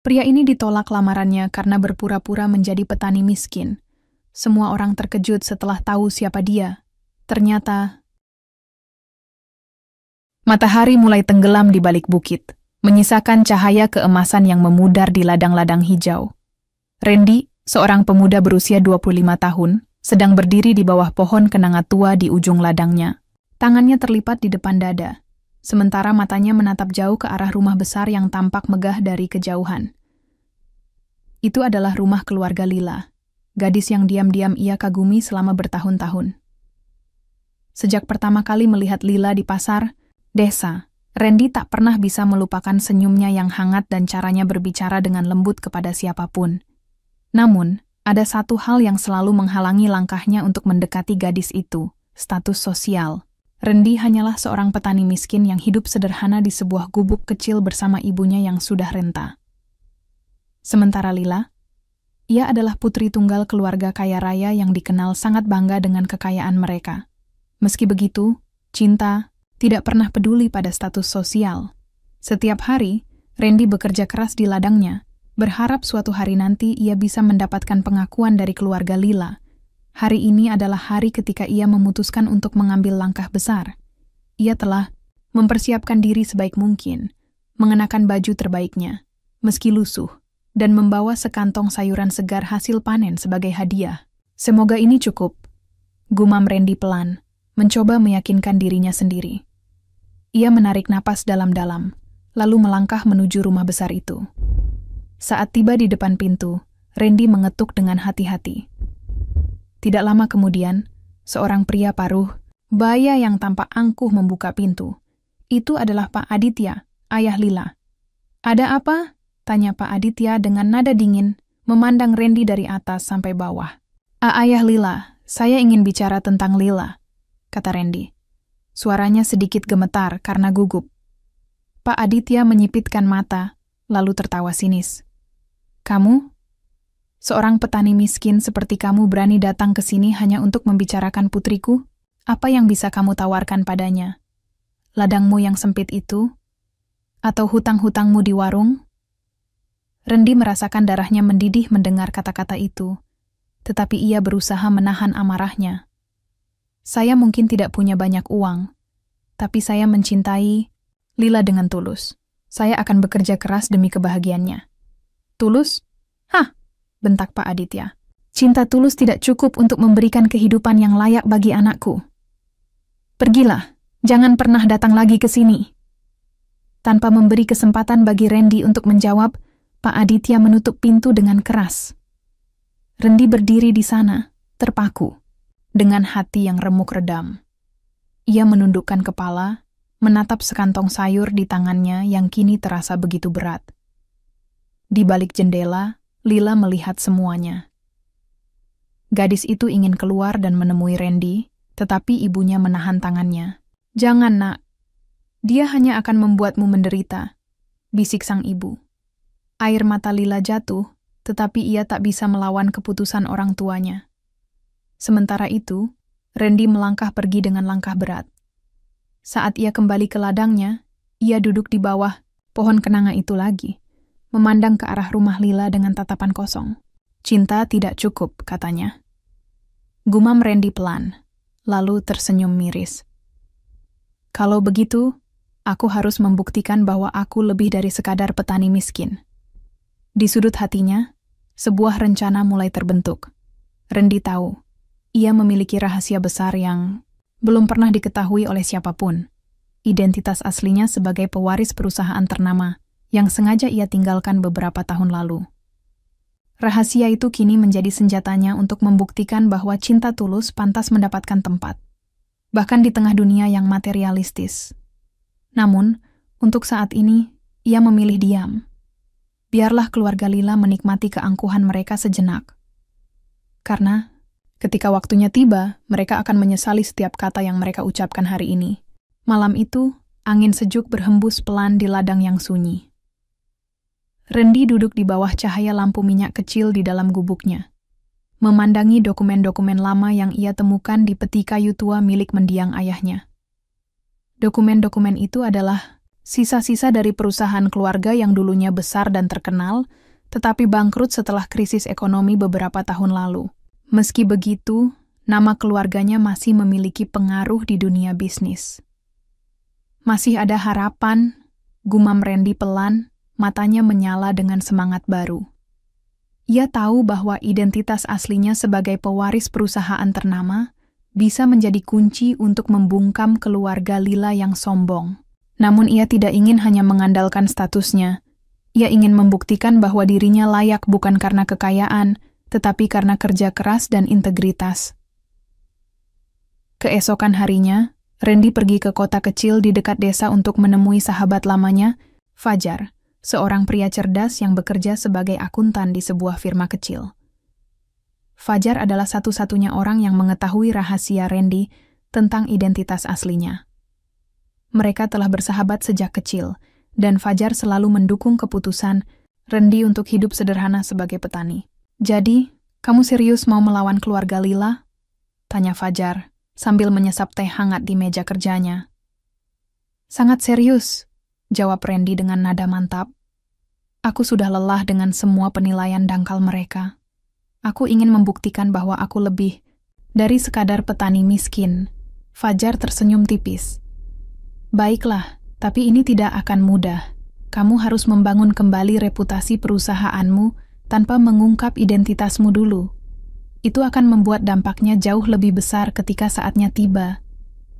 Pria ini ditolak lamarannya karena berpura-pura menjadi petani miskin. Semua orang terkejut setelah tahu siapa dia. Ternyata, matahari mulai tenggelam di balik bukit, menyisakan cahaya keemasan yang memudar di ladang-ladang hijau. Randy, seorang pemuda berusia 25 tahun, sedang berdiri di bawah pohon kenanga tua di ujung ladangnya. Tangannya terlipat di depan dada, sementara matanya menatap jauh ke arah rumah besar yang tampak megah dari kejauhan. Itu adalah rumah keluarga Lila, gadis yang diam-diam ia kagumi selama bertahun-tahun. Sejak pertama kali melihat Lila di pasar desa, Randy tak pernah bisa melupakan senyumnya yang hangat dan caranya berbicara dengan lembut kepada siapapun. Namun, ada satu hal yang selalu menghalangi langkahnya untuk mendekati gadis itu, status sosial. Randy hanyalah seorang petani miskin yang hidup sederhana di sebuah gubuk kecil bersama ibunya yang sudah renta. Sementara Lila, ia adalah putri tunggal keluarga kaya raya yang dikenal sangat bangga dengan kekayaan mereka. Meski begitu, cinta tidak pernah peduli pada status sosial. Setiap hari, Randy bekerja keras di ladangnya, berharap suatu hari nanti ia bisa mendapatkan pengakuan dari keluarga Lila. Hari ini adalah hari ketika ia memutuskan untuk mengambil langkah besar. Ia telah mempersiapkan diri sebaik mungkin, mengenakan baju terbaiknya, meski lusuh, dan membawa sekantong sayuran segar hasil panen sebagai hadiah. Semoga ini cukup, gumam Randy pelan, mencoba meyakinkan dirinya sendiri. Ia menarik napas dalam-dalam, lalu melangkah menuju rumah besar itu. Saat tiba di depan pintu, Randy mengetuk dengan hati-hati. Tidak lama kemudian, seorang pria paruh, baya yang tampak angkuh membuka pintu. Itu adalah Pak Aditya, ayah Lila. "Ada apa?" tanya Pak Aditya dengan nada dingin, memandang Randy dari atas sampai bawah. Ayah Lila, saya ingin bicara tentang Lila," kata Randy. Suaranya sedikit gemetar karena gugup. Pak Aditya menyipitkan mata, lalu tertawa sinis. "Kamu? Seorang petani miskin seperti kamu berani datang ke sini hanya untuk membicarakan putriku? Apa yang bisa kamu tawarkan padanya? Ladangmu yang sempit itu? Atau hutang-hutangmu di warung?" Randy merasakan darahnya mendidih mendengar kata-kata itu, tetapi ia berusaha menahan amarahnya. "Saya mungkin tidak punya banyak uang, tapi saya mencintai Lila dengan tulus. Saya akan bekerja keras demi kebahagiaannya." "Tulus? Hah?" bentak Pak Aditya. "Cinta tulus tidak cukup untuk memberikan kehidupan yang layak bagi anakku. Pergilah, jangan pernah datang lagi ke sini." Tanpa memberi kesempatan bagi Randy untuk menjawab, Pak Aditya menutup pintu dengan keras. Randy berdiri di sana, terpaku, dengan hati yang remuk redam. Ia menundukkan kepala, menatap sekantong sayur di tangannya yang kini terasa begitu berat. Di balik jendela, Lila melihat semuanya. Gadis itu ingin keluar dan menemui Randy, tetapi ibunya menahan tangannya. "Jangan, Nak. Dia hanya akan membuatmu menderita," bisik sang ibu. Air mata Lila jatuh, tetapi ia tak bisa melawan keputusan orang tuanya. Sementara itu, Randy melangkah pergi dengan langkah berat. Saat ia kembali ke ladangnya, ia duduk di bawah pohon kenanga itu lagi, memandang ke arah rumah Lila dengan tatapan kosong. "Cinta tidak cukup," katanya. Gumam Randy pelan, lalu tersenyum miris. "Kalau begitu, aku harus membuktikan bahwa aku lebih dari sekadar petani miskin." Di sudut hatinya, sebuah rencana mulai terbentuk. Randy tahu, ia memiliki rahasia besar yang belum pernah diketahui oleh siapapun. Identitas aslinya sebagai pewaris perusahaan ternama yang sengaja ia tinggalkan beberapa tahun lalu. Rahasia itu kini menjadi senjatanya untuk membuktikan bahwa cinta tulus pantas mendapatkan tempat, bahkan di tengah dunia yang materialistis. Namun, untuk saat ini, ia memilih diam. Biarlah keluarga Lila menikmati keangkuhan mereka sejenak. Karena, ketika waktunya tiba, mereka akan menyesali setiap kata yang mereka ucapkan hari ini. Malam itu, angin sejuk berhembus pelan di ladang yang sunyi. Randy duduk di bawah cahaya lampu minyak kecil di dalam gubuknya, memandangi dokumen-dokumen lama yang ia temukan di peti kayu tua milik mendiang ayahnya. Dokumen-dokumen itu adalah Sisa-sisa dari perusahaan keluarga yang dulunya besar dan terkenal, tetapi bangkrut setelah krisis ekonomi beberapa tahun lalu. Meski begitu, nama keluarganya masih memiliki pengaruh di dunia bisnis. Masih ada harapan, gumam Randy pelan, matanya menyala dengan semangat baru. Ia tahu bahwa identitas aslinya sebagai pewaris perusahaan ternama bisa menjadi kunci untuk membungkam keluarga Lila yang sombong. Namun ia tidak ingin hanya mengandalkan statusnya. Ia ingin membuktikan bahwa dirinya layak bukan karena kekayaan, tetapi karena kerja keras dan integritas. Keesokan harinya, Randy pergi ke kota kecil di dekat desa untuk menemui sahabat lamanya, Fajar, seorang pria cerdas yang bekerja sebagai akuntan di sebuah firma kecil. Fajar adalah satu-satunya orang yang mengetahui rahasia Randy tentang identitas aslinya. Mereka telah bersahabat sejak kecil, dan Fajar selalu mendukung keputusan Randy untuk hidup sederhana sebagai petani. "Jadi, kamu serius mau melawan keluarga Lila?" tanya Fajar, sambil menyesap teh hangat di meja kerjanya. "Sangat serius," jawab Randy dengan nada mantap. "Aku sudah lelah dengan semua penilaian dangkal mereka. Aku ingin membuktikan bahwa aku lebih dari sekadar petani miskin." Fajar tersenyum tipis. "Baiklah, tapi ini tidak akan mudah. Kamu harus membangun kembali reputasi perusahaanmu tanpa mengungkap identitasmu dulu. Itu akan membuat dampaknya jauh lebih besar ketika saatnya tiba."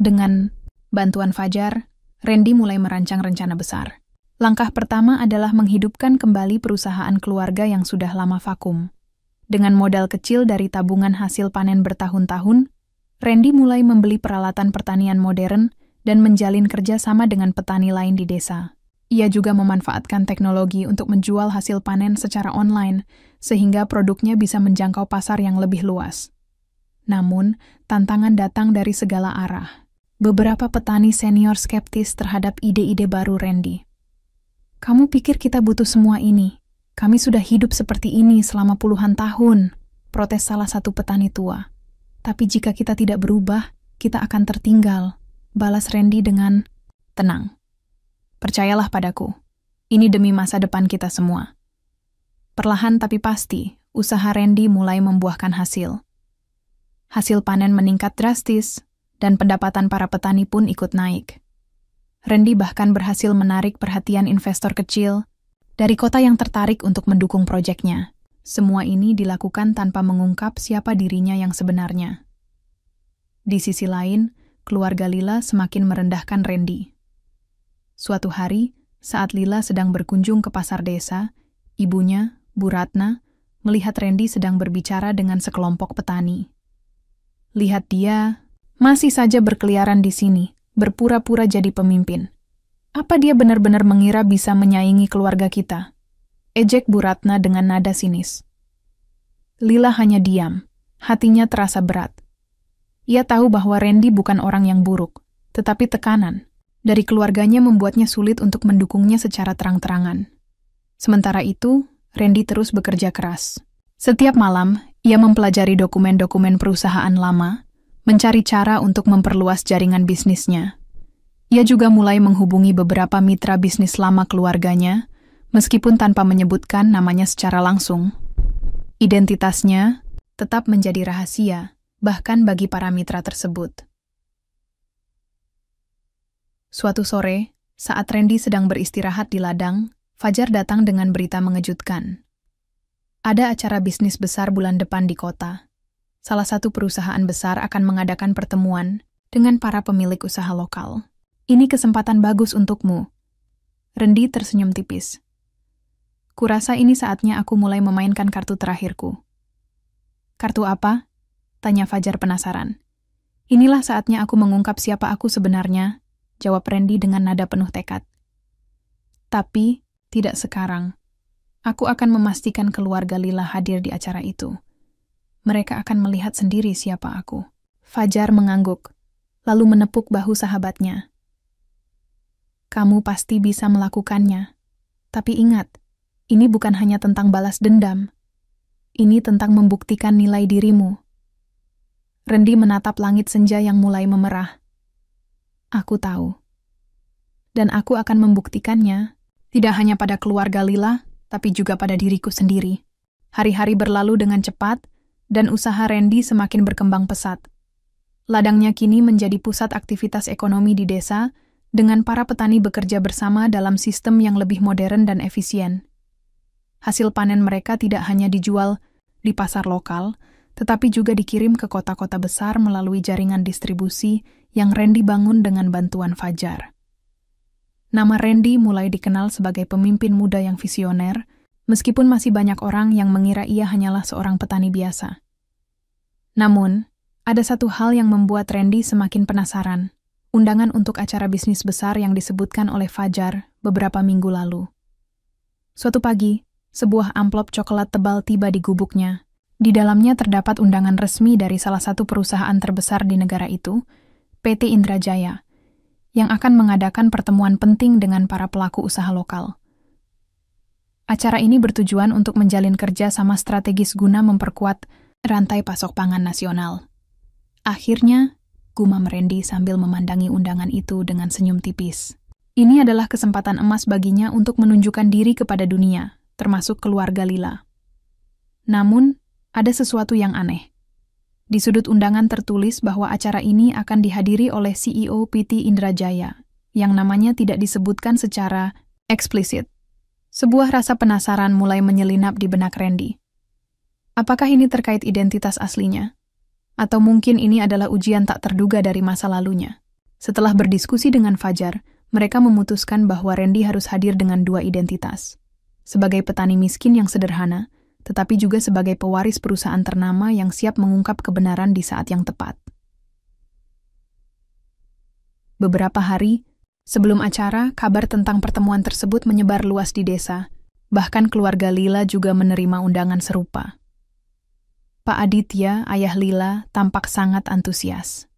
Dengan bantuan Fajar, Randy mulai merancang rencana besar. Langkah pertama adalah menghidupkan kembali perusahaan keluarga yang sudah lama vakum. Dengan modal kecil dari tabungan hasil panen bertahun-tahun, Randy mulai membeli peralatan pertanian modern dan menjalin kerjasama dengan petani lain di desa. Ia juga memanfaatkan teknologi untuk menjual hasil panen secara online, sehingga produknya bisa menjangkau pasar yang lebih luas. Namun, tantangan datang dari segala arah. Beberapa petani senior skeptis terhadap ide-ide baru Randy. "Kamu pikir kita butuh semua ini? Kami sudah hidup seperti ini selama puluhan tahun," protes salah satu petani tua. "Tapi jika kita tidak berubah, kita akan tertinggal," balas Randy dengan, "Tenang. Percayalah padaku. Ini demi masa depan kita semua." Perlahan tapi pasti, usaha Randy mulai membuahkan hasil. Hasil panen meningkat drastis, dan pendapatan para petani pun ikut naik. Randy bahkan berhasil menarik perhatian investor kecil dari kota yang tertarik untuk mendukung proyeknya. Semua ini dilakukan tanpa mengungkap siapa dirinya yang sebenarnya. Di sisi lain, keluarga Lila semakin merendahkan Randy. Suatu hari, saat Lila sedang berkunjung ke pasar desa, ibunya, Bu Ratna, melihat Randy sedang berbicara dengan sekelompok petani. "Lihat dia, masih saja berkeliaran di sini, berpura-pura jadi pemimpin. Apa dia benar-benar mengira bisa menyaingi keluarga kita?" ejek Bu Ratna dengan nada sinis. Lila hanya diam, hatinya terasa berat. Ia tahu bahwa Randy bukan orang yang buruk, tetapi tekanan dari keluarganya membuatnya sulit untuk mendukungnya secara terang-terangan. Sementara itu, Randy terus bekerja keras. Setiap malam, ia mempelajari dokumen-dokumen perusahaan lama, mencari cara untuk memperluas jaringan bisnisnya. Ia juga mulai menghubungi beberapa mitra bisnis lama keluarganya, meskipun tanpa menyebutkan namanya secara langsung. Identitasnya tetap menjadi rahasia, bahkan bagi para mitra tersebut. Suatu sore, saat Randy sedang beristirahat di ladang, Fajar datang dengan berita mengejutkan. Ada acara bisnis besar bulan depan di kota. Salah satu perusahaan besar akan mengadakan pertemuan dengan para pemilik usaha lokal. "Ini kesempatan bagus untukmu." Randy tersenyum tipis. "Kurasa ini saatnya aku mulai memainkan kartu terakhirku." "Kartu apa?" tanya Fajar penasaran. "Inilah saatnya aku mengungkap siapa aku sebenarnya," jawab Randy dengan nada penuh tekad. "Tapi, tidak sekarang. Aku akan memastikan keluarga Lila hadir di acara itu. Mereka akan melihat sendiri siapa aku." Fajar mengangguk, lalu menepuk bahu sahabatnya. "Kamu pasti bisa melakukannya. Tapi ingat, ini bukan hanya tentang balas dendam. Ini tentang membuktikan nilai dirimu." Randy menatap langit senja yang mulai memerah. "Aku tahu. dan aku akan membuktikannya, tidak hanya pada keluarga Lila, tapi juga pada diriku sendiri. Hari-hari berlalu dengan cepat, dan usaha Randy semakin berkembang pesat. Ladangnya kini menjadi pusat aktivitas ekonomi di desa, dengan para petani bekerja bersama dalam sistem yang lebih modern dan efisien. Hasil panen mereka tidak hanya dijual di pasar lokal, tetapi juga dikirim ke kota-kota besar melalui jaringan distribusi yang Randy bangun dengan bantuan Fajar. Nama Randy mulai dikenal sebagai pemimpin muda yang visioner, meskipun masih banyak orang yang mengira ia hanyalah seorang petani biasa. Namun, ada satu hal yang membuat Randy semakin penasaran, undangan untuk acara bisnis besar yang disebutkan oleh Fajar beberapa minggu lalu. Suatu pagi, sebuah amplop coklat tebal tiba di gubuknya. Di dalamnya terdapat undangan resmi dari salah satu perusahaan terbesar di negara itu, PT Indrajaya, yang akan mengadakan pertemuan penting dengan para pelaku usaha lokal. Acara ini bertujuan untuk menjalin kerja sama strategis guna memperkuat rantai pasok pangan nasional. Akhirnya, gumam Randy sambil memandangi undangan itu dengan senyum tipis. Ini adalah kesempatan emas baginya untuk menunjukkan diri kepada dunia, termasuk keluarga Lila. Namun, ada sesuatu yang aneh. Di sudut undangan tertulis bahwa acara ini akan dihadiri oleh CEO PT Indrajaya, yang namanya tidak disebutkan secara eksplisit. Sebuah rasa penasaran mulai menyelinap di benak Randy. Apakah ini terkait identitas aslinya? Atau mungkin ini adalah ujian tak terduga dari masa lalunya? Setelah berdiskusi dengan Fajar, mereka memutuskan bahwa Randy harus hadir dengan dua identitas. Sebagai petani miskin yang sederhana, tetapi juga sebagai pewaris perusahaan ternama yang siap mengungkap kebenaran di saat yang tepat. Beberapa hari sebelum acara, kabar tentang pertemuan tersebut menyebar luas di desa. Bahkan keluarga Lila juga menerima undangan serupa. Pak Aditya, ayah Lila, tampak sangat antusias.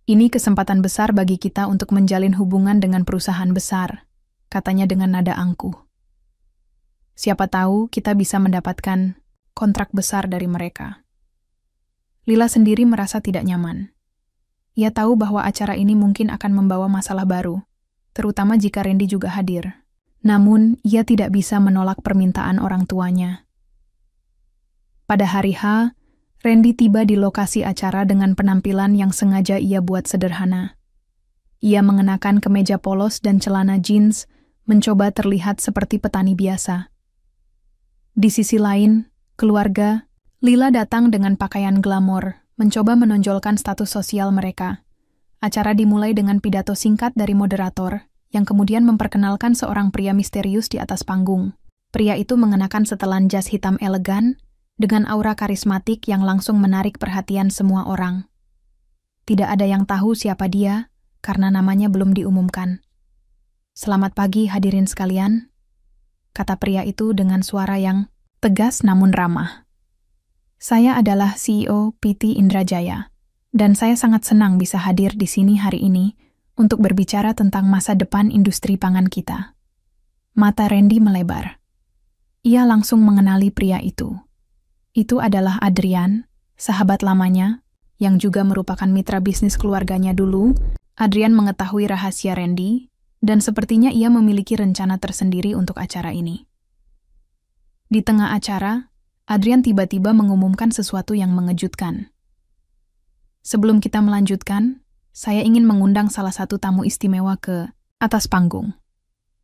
Ini kesempatan besar bagi kita untuk menjalin hubungan dengan perusahaan besar, katanya dengan nada angkuh. Siapa tahu kita bisa mendapatkan kontrak besar dari mereka. Lila sendiri merasa tidak nyaman. Ia tahu bahwa acara ini mungkin akan membawa masalah baru, terutama jika Randy juga hadir. Namun, ia tidak bisa menolak permintaan orang tuanya. Pada hari H, Randy tiba di lokasi acara dengan penampilan yang sengaja ia buat sederhana. Ia mengenakan kemeja polos dan celana jeans, mencoba terlihat seperti petani biasa. Di sisi lain, keluarga Lila datang dengan pakaian glamor, mencoba menonjolkan status sosial mereka. Acara dimulai dengan pidato singkat dari moderator, yang kemudian memperkenalkan seorang pria misterius di atas panggung. Pria itu mengenakan setelan jas hitam elegan, dengan aura karismatik yang langsung menarik perhatian semua orang. Tidak ada yang tahu siapa dia, karena namanya belum diumumkan. "Selamat pagi hadirin sekalian," kata pria itu dengan suara yang tegas namun ramah. "Saya adalah CEO PT Indrajaya, dan saya sangat senang bisa hadir di sini hari ini untuk berbicara tentang masa depan industri pangan kita." Mata Randy melebar. Ia langsung mengenali pria itu. Itu adalah Adrian, sahabat lamanya, yang juga merupakan mitra bisnis keluarganya dulu. Adrian mengetahui rahasia Randy, dan sepertinya ia memiliki rencana tersendiri untuk acara ini. Di tengah acara, Adrian tiba-tiba mengumumkan sesuatu yang mengejutkan. "Sebelum kita melanjutkan, saya ingin mengundang salah satu tamu istimewa ke atas panggung.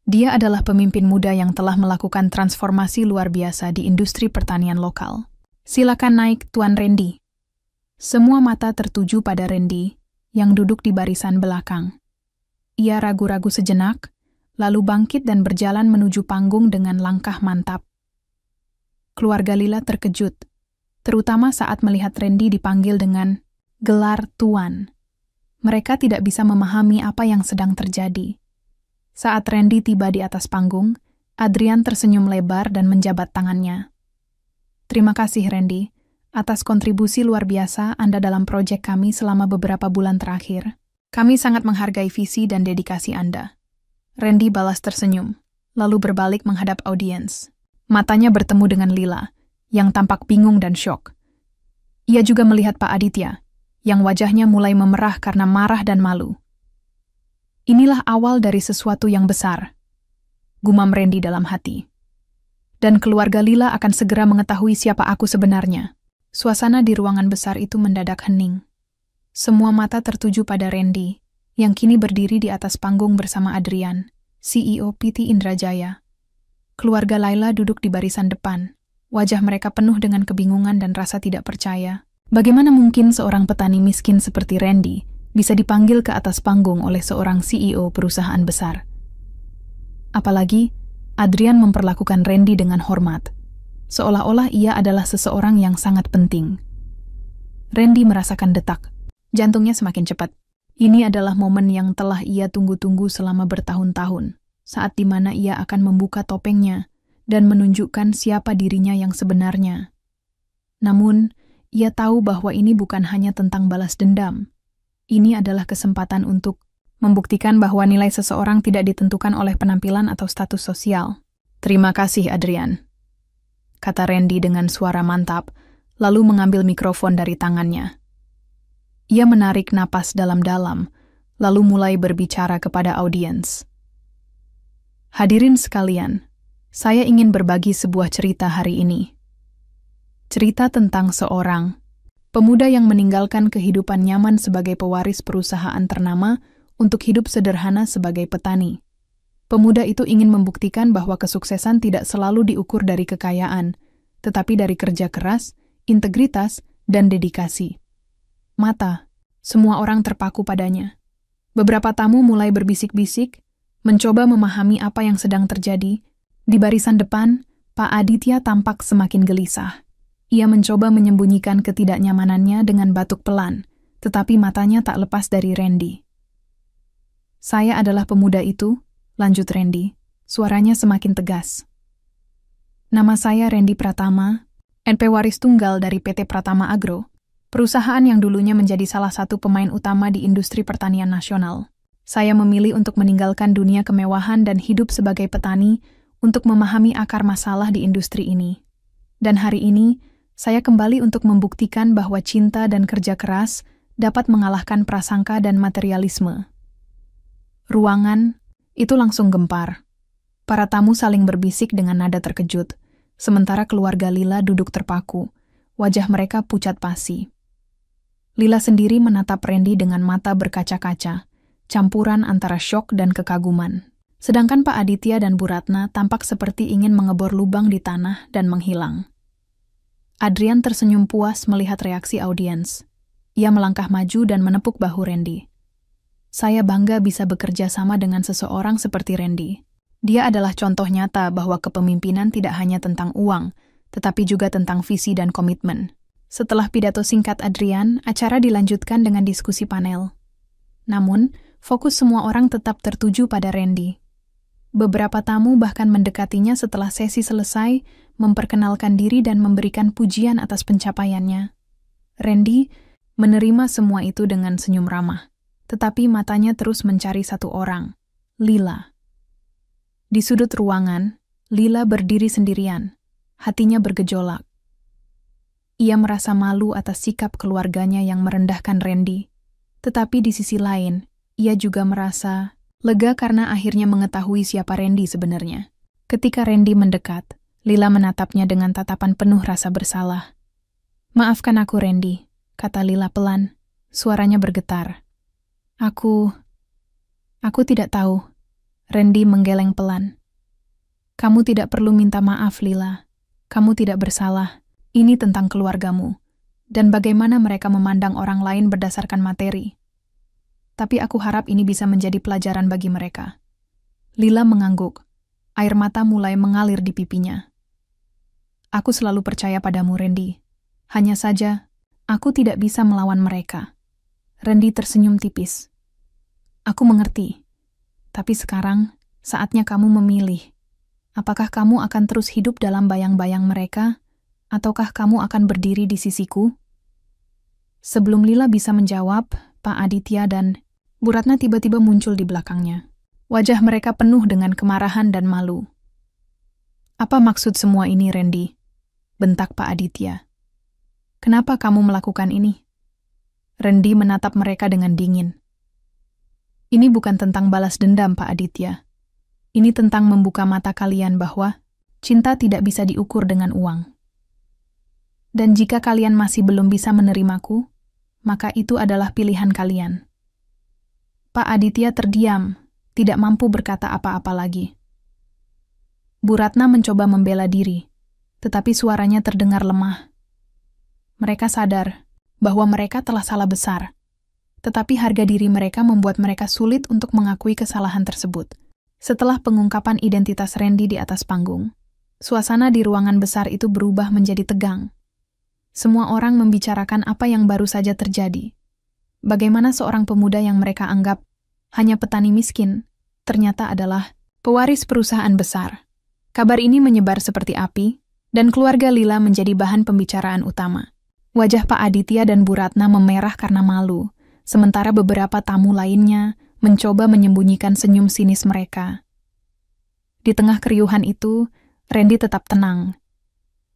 Dia adalah pemimpin muda yang telah melakukan transformasi luar biasa di industri pertanian lokal. Silakan naik, Tuan Randy." Semua mata tertuju pada Randy, yang duduk di barisan belakang. Ia ragu-ragu sejenak, lalu bangkit dan berjalan menuju panggung dengan langkah mantap. Keluarga Lila terkejut, terutama saat melihat Randy dipanggil dengan gelar Tuan. Mereka tidak bisa memahami apa yang sedang terjadi. Saat Randy tiba di atas panggung, Adrian tersenyum lebar dan menjabat tangannya. "Terima kasih, Randy, atas kontribusi luar biasa Anda dalam proyek kami selama beberapa bulan terakhir. Kami sangat menghargai visi dan dedikasi Anda." Randy balas tersenyum, lalu berbalik menghadap audiens. Matanya bertemu dengan Lila, yang tampak bingung dan syok. Ia juga melihat Pak Aditya, yang wajahnya mulai memerah karena marah dan malu. Inilah awal dari sesuatu yang besar, gumam Randy dalam hati. Dan keluarga Lila akan segera mengetahui siapa aku sebenarnya. Suasana di ruangan besar itu mendadak hening. Semua mata tertuju pada Randy, yang kini berdiri di atas panggung bersama Adrian, CEO PT Indrajaya. Keluarga Laila duduk di barisan depan. Wajah mereka penuh dengan kebingungan dan rasa tidak percaya. Bagaimana mungkin seorang petani miskin seperti Randy bisa dipanggil ke atas panggung oleh seorang CEO perusahaan besar? Apalagi, Adrian memperlakukan Randy dengan hormat, seolah-olah ia adalah seseorang yang sangat penting. Randy merasakan detak. Jantungnya semakin cepat. Ini adalah momen yang telah ia tunggu-tunggu selama bertahun-tahun, saat di mana ia akan membuka topengnya dan menunjukkan siapa dirinya yang sebenarnya. Namun, ia tahu bahwa ini bukan hanya tentang balas dendam. Ini adalah kesempatan untuk membuktikan bahwa nilai seseorang tidak ditentukan oleh penampilan atau status sosial. Terima kasih, Adrian, kata Randy dengan suara mantap, lalu mengambil mikrofon dari tangannya. Ia menarik napas dalam-dalam, lalu mulai berbicara kepada audiens. Hadirin sekalian, saya ingin berbagi sebuah cerita hari ini. Cerita tentang seorang pemuda yang meninggalkan kehidupan nyaman sebagai pewaris perusahaan ternama untuk hidup sederhana sebagai petani. Pemuda itu ingin membuktikan bahwa kesuksesan tidak selalu diukur dari kekayaan, tetapi dari kerja keras, integritas, dan dedikasi. Mata, semua orang terpaku padanya. Beberapa tamu mulai berbisik-bisik, mencoba memahami apa yang sedang terjadi. Di barisan depan, Pak Aditya tampak semakin gelisah. Ia mencoba menyembunyikan ketidaknyamanannya dengan batuk pelan, tetapi matanya tak lepas dari Randy. Saya adalah pemuda itu, lanjut Randy, suaranya semakin tegas. Nama saya Randy Pratama, NP waris tunggal dari PT Pratama Agro, perusahaan yang dulunya menjadi salah satu pemain utama di industri pertanian nasional. Saya memilih untuk meninggalkan dunia kemewahan dan hidup sebagai petani untuk memahami akar masalah di industri ini. Dan hari ini, saya kembali untuk membuktikan bahwa cinta dan kerja keras dapat mengalahkan prasangka dan materialisme. Ruangan itu langsung gempar. Para tamu saling berbisik dengan nada terkejut, sementara keluarga Lila duduk terpaku, wajah mereka pucat pasi. Lila sendiri menatap Randy dengan mata berkaca-kaca, campuran antara syok dan kekaguman. Sedangkan Pak Aditya dan Bu Ratna tampak seperti ingin mengebor lubang di tanah dan menghilang. Adrian tersenyum puas melihat reaksi audiens. Ia melangkah maju dan menepuk bahu Randy. Saya bangga bisa bekerja sama dengan seseorang seperti Randy. Dia adalah contoh nyata bahwa kepemimpinan tidak hanya tentang uang, tetapi juga tentang visi dan komitmen. Setelah pidato singkat Adrian, acara dilanjutkan dengan diskusi panel. Namun, fokus semua orang tetap tertuju pada Randy. Beberapa tamu bahkan mendekatinya setelah sesi selesai, memperkenalkan diri dan memberikan pujian atas pencapaiannya. Randy menerima semua itu dengan senyum ramah, tetapi matanya terus mencari satu orang, Lila. Di sudut ruangan, Lila berdiri sendirian, hatinya bergejolak. Ia merasa malu atas sikap keluarganya yang merendahkan Randy, tetapi di sisi lain, ia juga merasa lega karena akhirnya mengetahui siapa Randy sebenarnya. Ketika Randy mendekat, Lila menatapnya dengan tatapan penuh rasa bersalah. Maafkan aku, Randy, kata Lila pelan, suaranya bergetar. Aku tidak tahu. Randy menggeleng pelan. Kamu tidak perlu minta maaf, Lila. Kamu tidak bersalah. Ini tentang keluargamu, dan bagaimana mereka memandang orang lain berdasarkan materi. Tapi aku harap ini bisa menjadi pelajaran bagi mereka. Lila mengangguk. Air mata mulai mengalir di pipinya. Aku selalu percaya padamu, Randy. Hanya saja, aku tidak bisa melawan mereka. Randy tersenyum tipis. Aku mengerti. Tapi sekarang, saatnya kamu memilih. Apakah kamu akan terus hidup dalam bayang-bayang mereka, ataukah kamu akan berdiri di sisiku? Sebelum Lila bisa menjawab, Pak Aditya dan Bu Ratna tiba-tiba muncul di belakangnya. Wajah mereka penuh dengan kemarahan dan malu. Apa maksud semua ini, Randy? Bentak Pak Aditya. Kenapa kamu melakukan ini? Randy menatap mereka dengan dingin. Ini bukan tentang balas dendam, Pak Aditya. Ini tentang membuka mata kalian bahwa cinta tidak bisa diukur dengan uang. Dan jika kalian masih belum bisa menerimaku, maka itu adalah pilihan kalian. Pak Aditya terdiam, tidak mampu berkata apa-apa lagi. Bu Ratna mencoba membela diri, tetapi suaranya terdengar lemah. Mereka sadar bahwa mereka telah salah besar, tetapi harga diri mereka membuat mereka sulit untuk mengakui kesalahan tersebut. Setelah pengungkapan identitas Randy di atas panggung, suasana di ruangan besar itu berubah menjadi tegang. Semua orang membicarakan apa yang baru saja terjadi. Bagaimana seorang pemuda yang mereka anggap hanya petani miskin, ternyata adalah pewaris perusahaan besar. Kabar ini menyebar seperti api, dan keluarga Lila menjadi bahan pembicaraan utama. Wajah Pak Aditya dan Bu Ratna memerah karena malu, sementara beberapa tamu lainnya mencoba menyembunyikan senyum sinis mereka. Di tengah keriuhan itu, Randy tetap tenang.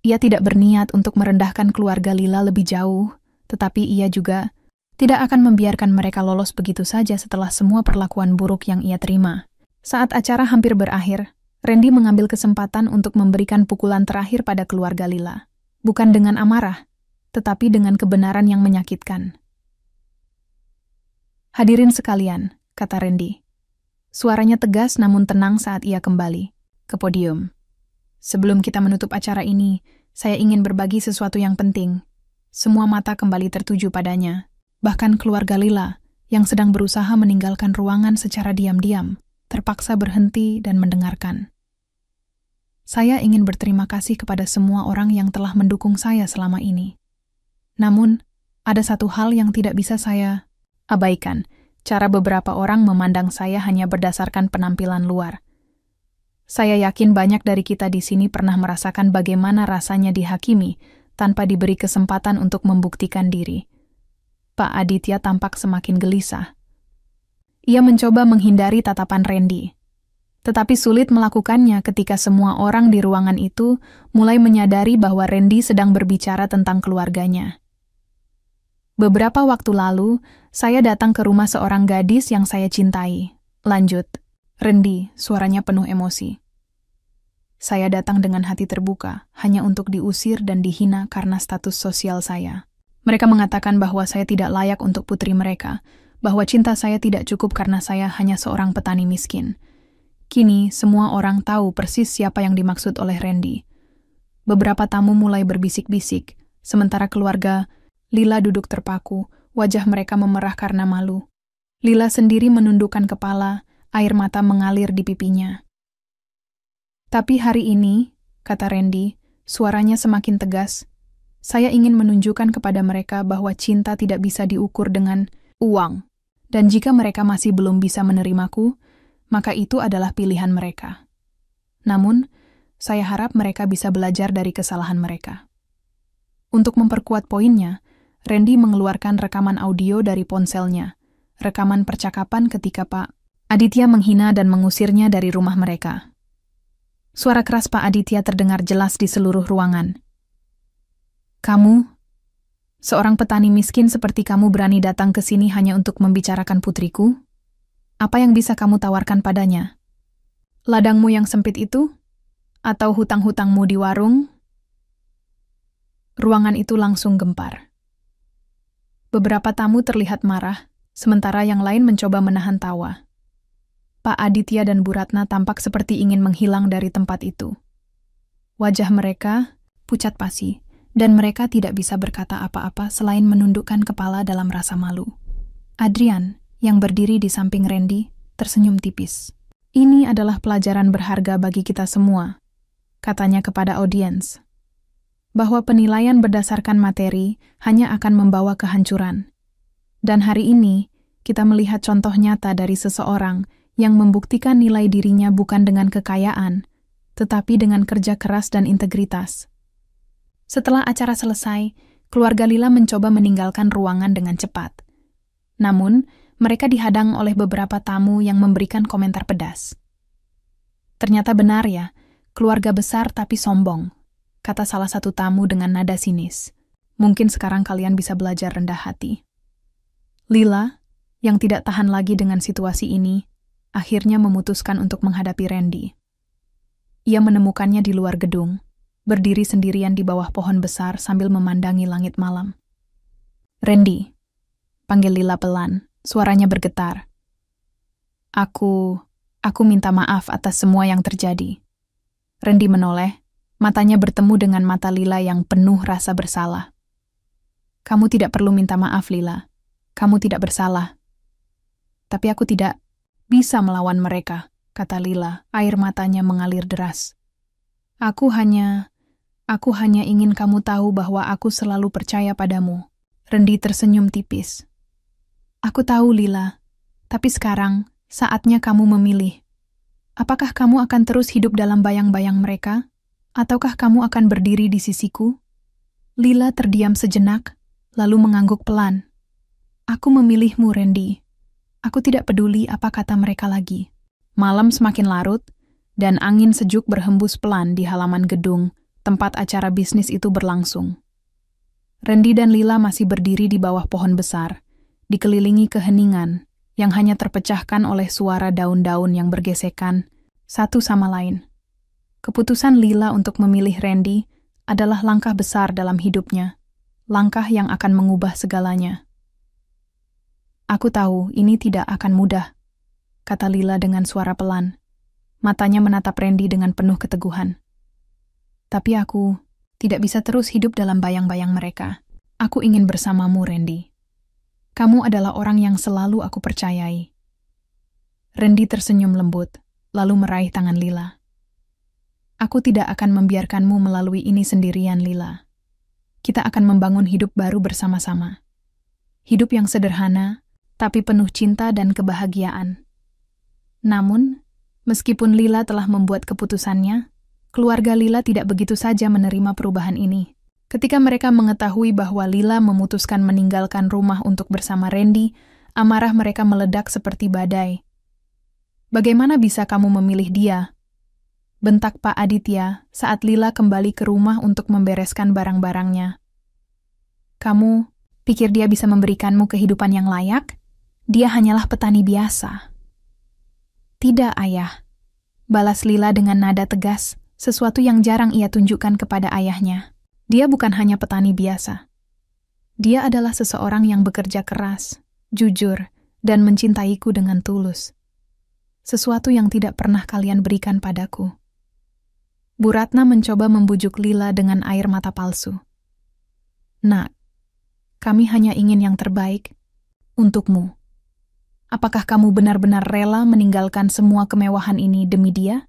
Ia tidak berniat untuk merendahkan keluarga Lila lebih jauh, tetapi ia juga tidak akan membiarkan mereka lolos begitu saja setelah semua perlakuan buruk yang ia terima. Saat acara hampir berakhir, Randy mengambil kesempatan untuk memberikan pukulan terakhir pada keluarga Lila. Bukan dengan amarah, tetapi dengan kebenaran yang menyakitkan. "Hadirin sekalian," kata Randy. Suaranya tegas namun tenang saat ia kembali ke podium. "Sebelum kita menutup acara ini, saya ingin berbagi sesuatu yang penting." Semua mata kembali tertuju padanya. Bahkan keluarga Lila, yang sedang berusaha meninggalkan ruangan secara diam-diam, terpaksa berhenti dan mendengarkan. "Saya ingin berterima kasih kepada semua orang yang telah mendukung saya selama ini. Namun, ada satu hal yang tidak bisa saya abaikan. Cara beberapa orang memandang saya hanya berdasarkan penampilan luar. Saya yakin banyak dari kita di sini pernah merasakan bagaimana rasanya dihakimi tanpa diberi kesempatan untuk membuktikan diri." Pak Aditya tampak semakin gelisah. Ia mencoba menghindari tatapan Randy, tetapi sulit melakukannya ketika semua orang di ruangan itu mulai menyadari bahwa Randy sedang berbicara tentang keluarganya. "Beberapa waktu lalu, saya datang ke rumah seorang gadis yang saya cintai," lanjut Randy, suaranya penuh emosi. "Saya datang dengan hati terbuka, hanya untuk diusir dan dihina karena status sosial saya. Mereka mengatakan bahwa saya tidak layak untuk putri mereka, bahwa cinta saya tidak cukup karena saya hanya seorang petani miskin. Kini, semua orang tahu persis siapa yang dimaksud oleh Randy." Beberapa tamu mulai berbisik-bisik, sementara keluarga Lila duduk terpaku, wajah mereka memerah karena malu. Lila sendiri menundukkan kepala, air mata mengalir di pipinya. "Tapi hari ini," kata Randy, suaranya semakin tegas, "saya ingin menunjukkan kepada mereka bahwa cinta tidak bisa diukur dengan uang. Dan jika mereka masih belum bisa menerimaku, maka itu adalah pilihan mereka. Namun, saya harap mereka bisa belajar dari kesalahan mereka." Untuk memperkuat poinnya, Randy mengeluarkan rekaman audio dari ponselnya, rekaman percakapan ketika Pak Aditya menghina dan mengusirnya dari rumah mereka. Suara keras Pak Aditya terdengar jelas di seluruh ruangan. "Kamu, seorang petani miskin seperti kamu berani datang ke sini hanya untuk membicarakan putriku? Apa yang bisa kamu tawarkan padanya? Ladangmu yang sempit itu? Atau hutang-hutangmu di warung?" Ruangan itu langsung gempar. Beberapa tamu terlihat marah, sementara yang lain mencoba menahan tawa. Pak Aditya dan Bu Ratna tampak seperti ingin menghilang dari tempat itu. Wajah mereka pucat pasi, dan mereka tidak bisa berkata apa-apa selain menundukkan kepala dalam rasa malu. Adrian, yang berdiri di samping Randy, tersenyum tipis. "Ini adalah pelajaran berharga bagi kita semua," katanya kepada audiens. "Bahwa penilaian berdasarkan materi hanya akan membawa kehancuran. Dan hari ini, kita melihat contoh nyata dari seseorang yang membuktikan nilai dirinya bukan dengan kekayaan, tetapi dengan kerja keras dan integritas." Setelah acara selesai, keluarga Lila mencoba meninggalkan ruangan dengan cepat. Namun, mereka dihadang oleh beberapa tamu yang memberikan komentar pedas. "Ternyata benar ya, keluarga besar tapi sombong," kata salah satu tamu dengan nada sinis. "Mungkin sekarang kalian bisa belajar rendah hati." Lila, yang tidak tahan lagi dengan situasi ini, akhirnya memutuskan untuk menghadapi Randy. Ia menemukannya di luar gedung, berdiri sendirian di bawah pohon besar sambil memandangi langit malam. "Randy," panggil Lila pelan, suaranya bergetar. Aku minta maaf atas semua yang terjadi." Randy menoleh, matanya bertemu dengan mata Lila yang penuh rasa bersalah. "Kamu tidak perlu minta maaf, Lila. Kamu tidak bersalah. Tapi aku tidak bisa melawan mereka," kata Lila, air matanya mengalir deras. Aku hanya ingin kamu tahu bahwa aku selalu percaya padamu." Randy tersenyum tipis. "Aku tahu, Lila. Tapi sekarang, saatnya kamu memilih. Apakah kamu akan terus hidup dalam bayang-bayang mereka? Ataukah kamu akan berdiri di sisiku?" Lila terdiam sejenak, lalu mengangguk pelan. "Aku memilihmu, Randy. Aku tidak peduli apa kata mereka lagi." Malam semakin larut, dan angin sejuk berhembus pelan di halaman gedung tempat acara bisnis itu berlangsung. Randy dan Lila masih berdiri di bawah pohon besar, dikelilingi keheningan yang hanya terpecahkan oleh suara daun-daun yang bergesekan satu sama lain. Keputusan Lila untuk memilih Randy adalah langkah besar dalam hidupnya, langkah yang akan mengubah segalanya. "Aku tahu ini tidak akan mudah," kata Lila dengan suara pelan. Matanya menatap Randy dengan penuh keteguhan. "Tapi aku tidak bisa terus hidup dalam bayang-bayang mereka. Aku ingin bersamamu, Randy. Kamu adalah orang yang selalu aku percayai." Randy tersenyum lembut, lalu meraih tangan Lila. "Aku tidak akan membiarkanmu melalui ini sendirian, Lila. Kita akan membangun hidup baru bersama-sama. Hidup yang sederhana, tapi penuh cinta dan kebahagiaan." Namun, meskipun Lila telah membuat keputusannya, keluarga Lila tidak begitu saja menerima perubahan ini. Ketika mereka mengetahui bahwa Lila memutuskan meninggalkan rumah untuk bersama Randy, amarah mereka meledak seperti badai. "Bagaimana bisa kamu memilih dia?" bentak Pak Aditya saat Lila kembali ke rumah untuk membereskan barang-barangnya. "Kamu pikir dia bisa memberikanmu kehidupan yang layak? Dia hanyalah petani biasa." "Tidak, Ayah," balas Lila dengan nada tegas, sesuatu yang jarang ia tunjukkan kepada ayahnya. "Dia bukan hanya petani biasa. Dia adalah seseorang yang bekerja keras, jujur, dan mencintaiku dengan tulus. Sesuatu yang tidak pernah kalian berikan padaku." Bu Ratna mencoba membujuk Lila dengan air mata palsu. "Nak, kami hanya ingin yang terbaik untukmu. Apakah kamu benar-benar rela meninggalkan semua kemewahan ini demi dia?"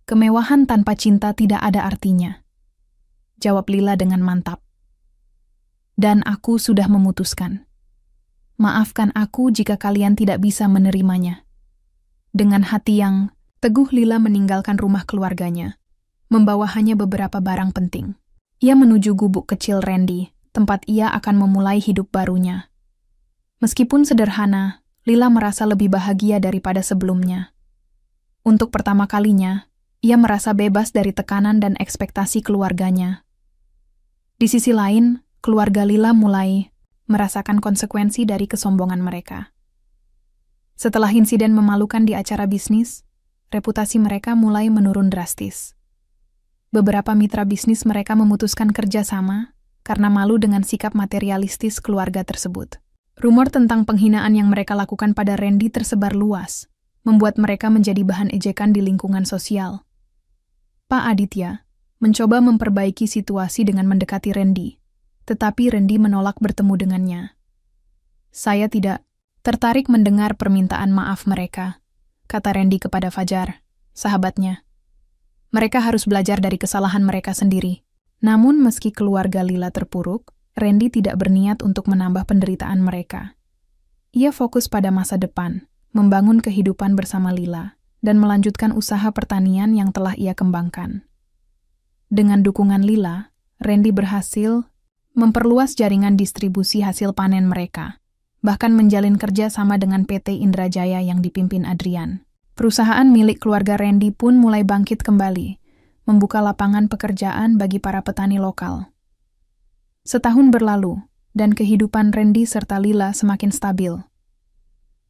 "Kemewahan tanpa cinta tidak ada artinya," jawab Lila dengan mantap. "Dan aku sudah memutuskan. Maafkan aku jika kalian tidak bisa menerimanya." Dengan hati yang teguh, Lila meninggalkan rumah keluarganya, membawa hanya beberapa barang penting. Ia menuju gubuk kecil Randy, tempat ia akan memulai hidup barunya. Meskipun sederhana, Lila merasa lebih bahagia daripada sebelumnya. Untuk pertama kalinya, ia merasa bebas dari tekanan dan ekspektasi keluarganya. Di sisi lain, keluarga Lila mulai merasakan konsekuensi dari kesombongan mereka. Setelah insiden memalukan di acara bisnis, reputasi mereka mulai menurun drastis. Beberapa mitra bisnis mereka memutuskan kerjasama karena malu dengan sikap materialistis keluarga tersebut. Rumor tentang penghinaan yang mereka lakukan pada Randy tersebar luas, membuat mereka menjadi bahan ejekan di lingkungan sosial. Pak Aditya mencoba memperbaiki situasi dengan mendekati Randy, tetapi Randy menolak bertemu dengannya. "Saya tidak tertarik mendengar permintaan maaf mereka," kata Randy kepada Fajar, sahabatnya. "Mereka harus belajar dari kesalahan mereka sendiri." Namun meski keluarga Lila terpuruk, Randy tidak berniat untuk menambah penderitaan mereka. Ia fokus pada masa depan, membangun kehidupan bersama Lila, dan melanjutkan usaha pertanian yang telah ia kembangkan. Dengan dukungan Lila, Randy berhasil memperluas jaringan distribusi hasil panen mereka, bahkan menjalin kerja sama dengan PT Indrajaya yang dipimpin Adrian. Perusahaan milik keluarga Randy pun mulai bangkit kembali, membuka lapangan pekerjaan bagi para petani lokal. Setahun berlalu, dan kehidupan Randy serta Lila semakin stabil.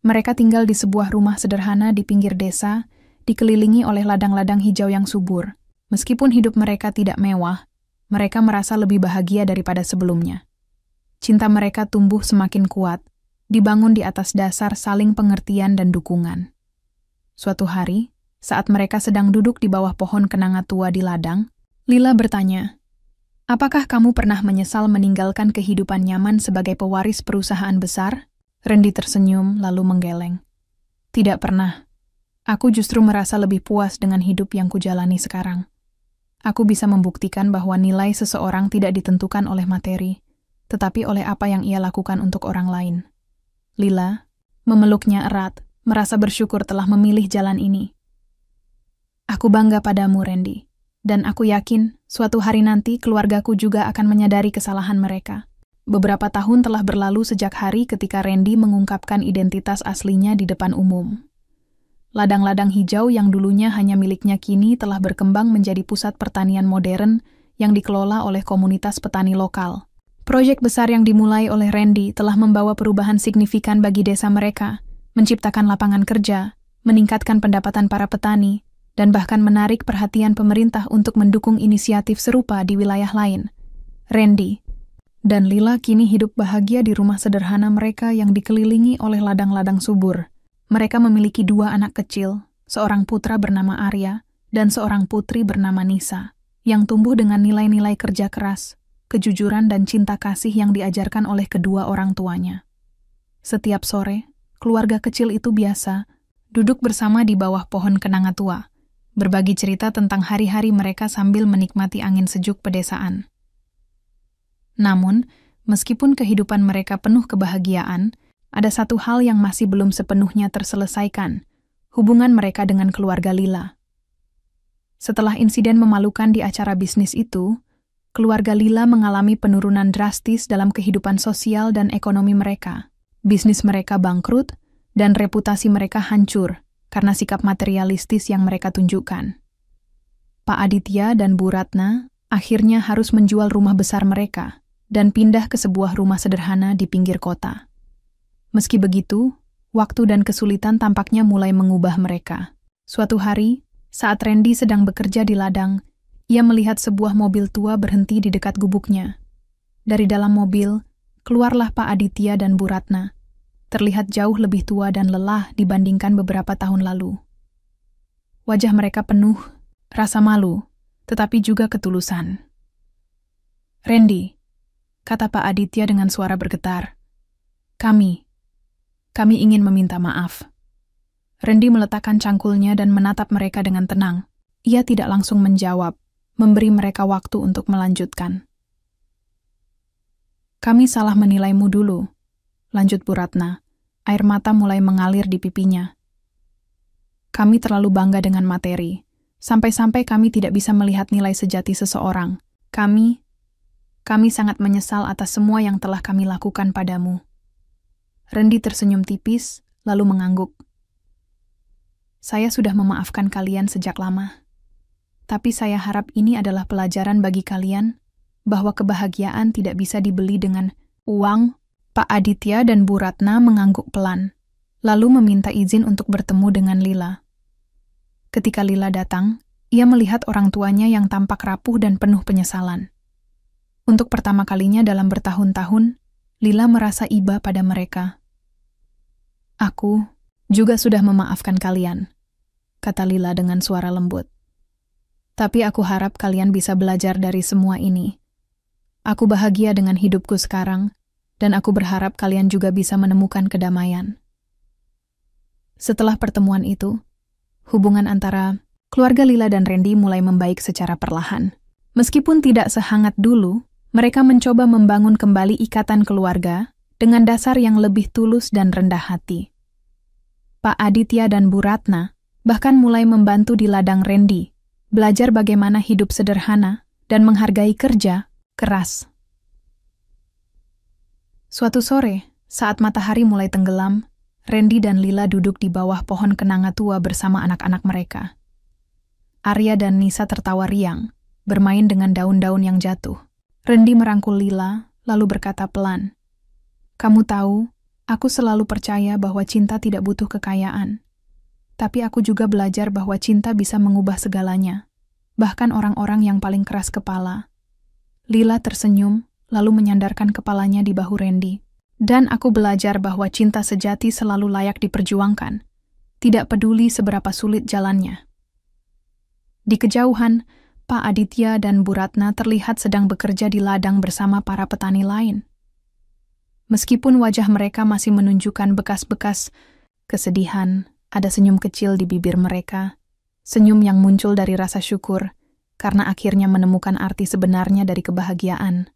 Mereka tinggal di sebuah rumah sederhana di pinggir desa, dikelilingi oleh ladang-ladang hijau yang subur. Meskipun hidup mereka tidak mewah, mereka merasa lebih bahagia daripada sebelumnya. Cinta mereka tumbuh semakin kuat, dibangun di atas dasar saling pengertian dan dukungan. Suatu hari, saat mereka sedang duduk di bawah pohon kenanga tua di ladang, Lila bertanya, "Apakah kamu pernah menyesal meninggalkan kehidupan nyaman sebagai pewaris perusahaan besar?" Randy tersenyum lalu menggeleng. "Tidak pernah. Aku justru merasa lebih puas dengan hidup yang kujalani sekarang. Aku bisa membuktikan bahwa nilai seseorang tidak ditentukan oleh materi, tetapi oleh apa yang ia lakukan untuk orang lain." Lila memeluknya erat, merasa bersyukur telah memilih jalan ini. "Aku bangga padamu, Randy, dan aku yakin suatu hari nanti keluargaku juga akan menyadari kesalahan mereka." Beberapa tahun telah berlalu sejak hari ketika Randy mengungkapkan identitas aslinya di depan umum. Ladang-ladang hijau yang dulunya hanya miliknya kini telah berkembang menjadi pusat pertanian modern yang dikelola oleh komunitas petani lokal. Proyek besar yang dimulai oleh Randy telah membawa perubahan signifikan bagi desa mereka, menciptakan lapangan kerja, meningkatkan pendapatan para petani, dan bahkan menarik perhatian pemerintah untuk mendukung inisiatif serupa di wilayah lain. Randy dan Lila kini hidup bahagia di rumah sederhana mereka yang dikelilingi oleh ladang-ladang subur. Mereka memiliki 2 anak kecil, seorang putra bernama Arya dan seorang putri bernama Nisa, yang tumbuh dengan nilai-nilai kerja keras, kejujuran dan cinta kasih yang diajarkan oleh kedua orang tuanya. Setiap sore, keluarga kecil itu biasa duduk bersama di bawah pohon kenanga tua, berbagi cerita tentang hari-hari mereka sambil menikmati angin sejuk pedesaan. Namun, meskipun kehidupan mereka penuh kebahagiaan, ada satu hal yang masih belum sepenuhnya terselesaikan, hubungan mereka dengan keluarga Lila. Setelah insiden memalukan di acara bisnis itu, keluarga Lila mengalami penurunan drastis dalam kehidupan sosial dan ekonomi mereka. Bisnis mereka bangkrut, dan reputasi mereka hancur karena sikap materialistis yang mereka tunjukkan. Pak Aditya dan Bu Ratna akhirnya harus menjual rumah besar mereka dan pindah ke sebuah rumah sederhana di pinggir kota. Meski begitu, waktu dan kesulitan tampaknya mulai mengubah mereka. Suatu hari, saat Randy sedang bekerja di ladang, ia melihat sebuah mobil tua berhenti di dekat gubuknya. Dari dalam mobil, keluarlah Pak Aditya dan Bu Ratna, terlihat jauh lebih tua dan lelah dibandingkan beberapa tahun lalu. Wajah mereka penuh rasa malu, tetapi juga ketulusan. "Randy," kata Pak Aditya dengan suara bergetar, Kami ingin meminta maaf." Randy meletakkan cangkulnya dan menatap mereka dengan tenang. Ia tidak langsung menjawab, memberi mereka waktu untuk melanjutkan. "Kami salah menilaimu dulu," lanjut Bu Ratna. Air mata mulai mengalir di pipinya. "Kami terlalu bangga dengan materi, sampai-sampai kami tidak bisa melihat nilai sejati seseorang. Kami sangat menyesal atas semua yang telah kami lakukan padamu." Randy tersenyum tipis, lalu mengangguk. "Saya sudah memaafkan kalian sejak lama. Tapi saya harap ini adalah pelajaran bagi kalian, bahwa kebahagiaan tidak bisa dibeli dengan uang." Pak Aditya dan Bu Ratna mengangguk pelan, lalu meminta izin untuk bertemu dengan Lila. Ketika Lila datang, ia melihat orang tuanya yang tampak rapuh dan penuh penyesalan. Untuk pertama kalinya dalam bertahun-tahun, Lila merasa iba pada mereka. "Aku juga sudah memaafkan kalian," kata Lila dengan suara lembut. "Tapi aku harap kalian bisa belajar dari semua ini. Aku bahagia dengan hidupku sekarang, dan aku berharap kalian juga bisa menemukan kedamaian." Setelah pertemuan itu, hubungan antara keluarga Lila dan Randy mulai membaik secara perlahan. Meskipun tidak sehangat dulu, mereka mencoba membangun kembali ikatan keluarga dengan dasar yang lebih tulus dan rendah hati. Pak Aditya dan Bu Ratna bahkan mulai membantu di ladang Randy, belajar bagaimana hidup sederhana dan menghargai kerja keras. Suatu sore, saat matahari mulai tenggelam, Randy dan Lila duduk di bawah pohon kenanga tua bersama anak-anak mereka. Arya dan Nisa tertawa riang, bermain dengan daun-daun yang jatuh. Randy merangkul Lila, lalu berkata pelan, "Kamu tahu, Aku selalu percaya bahwa cinta tidak butuh kekayaan. Tapi aku juga belajar bahwa cinta bisa mengubah segalanya, bahkan orang-orang yang paling keras kepala. Lila tersenyum, lalu menyandarkan kepalanya di bahu Randy. Dan aku belajar bahwa cinta sejati selalu layak diperjuangkan, tidak peduli seberapa sulit jalannya. Di kejauhan, Pak Aditya dan Bu Ratna terlihat sedang bekerja di ladang bersama para petani lain. Meskipun wajah mereka masih menunjukkan bekas-bekas kesedihan, ada senyum kecil di bibir mereka, senyum yang muncul dari rasa syukur, karena akhirnya menemukan arti sebenarnya dari kebahagiaan.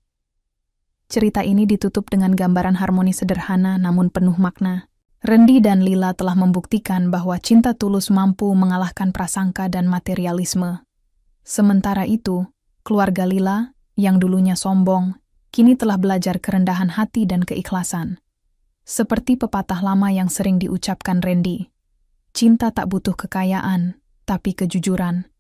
Cerita ini ditutup dengan gambaran harmoni sederhana namun penuh makna. Randy dan Lila telah membuktikan bahwa cinta tulus mampu mengalahkan prasangka dan materialisme. Sementara itu, keluarga Lila, yang dulunya sombong, kini telah belajar kerendahan hati dan keikhlasan. Seperti pepatah lama yang sering diucapkan Randy, cinta tak butuh kekayaan, tapi kejujuran.